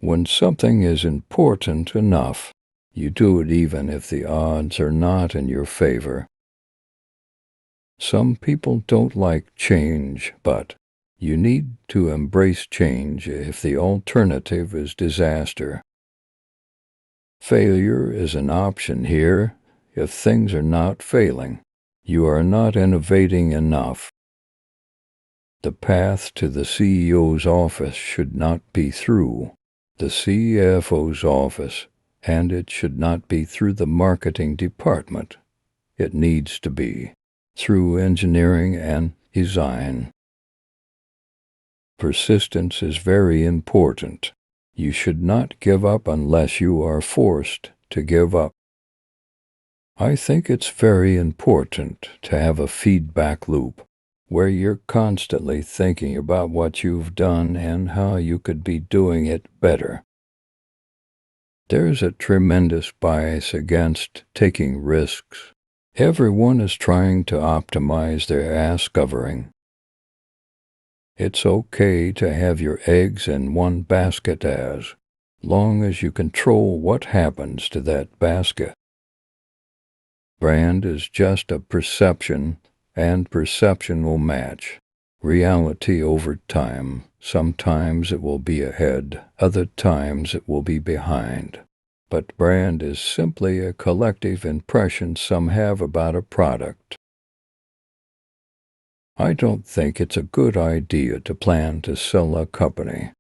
When something is important enough, you do it even if the odds are not in your favor. Some people don't like change, but you need to embrace change if the alternative is disaster. Failure is an option here if things are not failing. You are not innovating enough. The path to the CEO's office should not be through the CFO's office, and it should not be through the marketing department. It needs to be through engineering and design. Persistence is very important. You should not give up unless you are forced to give up. I think it's very important to have a feedback loop where you're constantly thinking about what you've done and how you could be doing it better. There's a tremendous bias against taking risks. Everyone is trying to optimize their ass covering. It's okay to have your eggs in one basket as long as you control what happens to that basket. Brand is just a perception, and perception will match reality over time. Sometimes it will be ahead, other times it will be behind. But brand is simply a collective impression some have about a product. I don't think it's a good idea to plan to sell a company.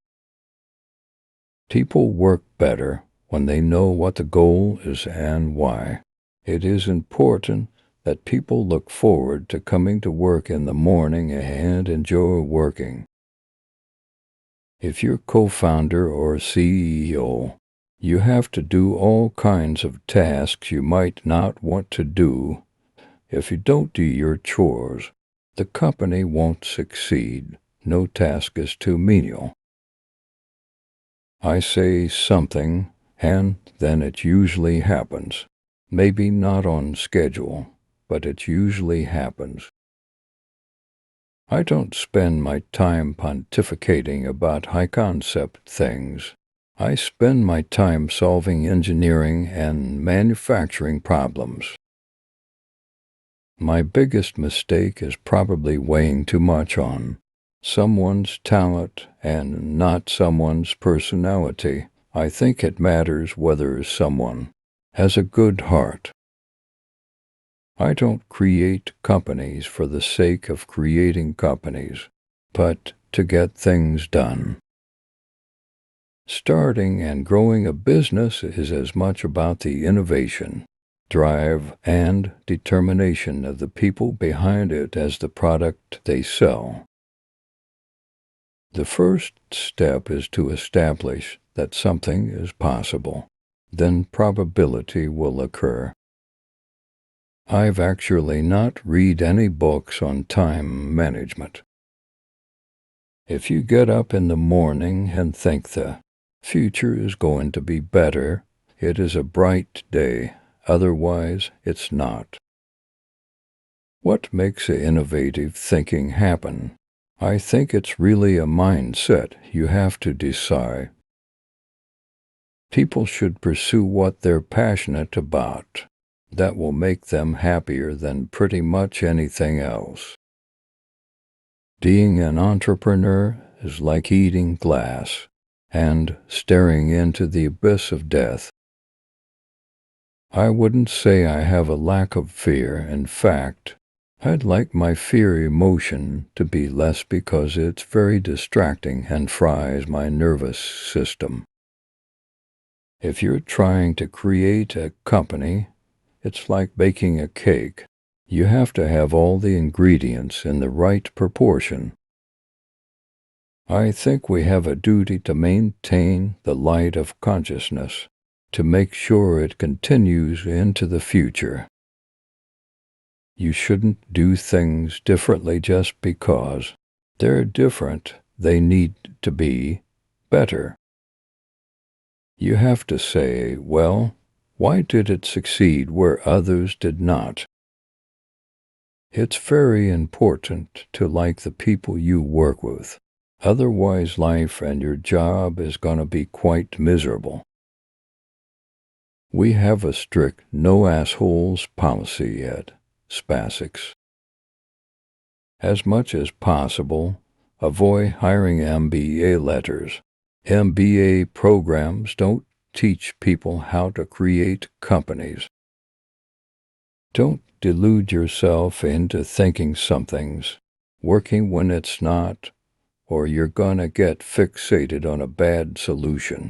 People work better when they know what the goal is and why. It is important that people look forward to coming to work in the morning and enjoy working. If you're co-founder or CEO, you have to do all kinds of tasks you might not want to do. If you don't do your chores, the company won't succeed. No task is too menial. I say something, and then it usually happens. Maybe not on schedule, but it usually happens. I don't spend my time pontificating about high-concept things. I spend my time solving engineering and manufacturing problems. My biggest mistake is probably weighing too much on someone's talent and not someone's personality. I think it matters whether someone has a good heart. I don't create companies for the sake of creating companies, but to get things done. Starting and growing a business is as much about the innovation, drive, and determination of the people behind it as the product they sell. The first step is to establish that something is possible. Then probability will occur. I've actually not read any books on time management. If you get up in the morning and think the future is going to be better, it is a bright day. Otherwise, it's not. What makes innovative thinking happen? I think it's really a mindset you have to decide. People should pursue what they're passionate about. That will make them happier than pretty much anything else. Being an entrepreneur is like eating glass and staring into the abyss of death. I wouldn't say I have a lack of fear. In fact, I'd like my fear emotion to be less because it's very distracting and fries my nervous system. If you're trying to create a company, it's like baking a cake. You have to have all the ingredients in the right proportion. I think we have a duty to maintain the light of consciousness, to make sure it continues into the future. You shouldn't do things differently just because they're different. They need to be better. You have to say, well, why did it succeed where others did not? It's very important to like the people you work with. Otherwise, life and your job is going to be quite miserable. We have a strict no assholes policy at Spasix. As much as possible, avoid hiring MBA letters. MBA programs don't teach people how to create companies. Don't delude yourself into thinking something's working when it's not, or you're gonna get fixated on a bad solution.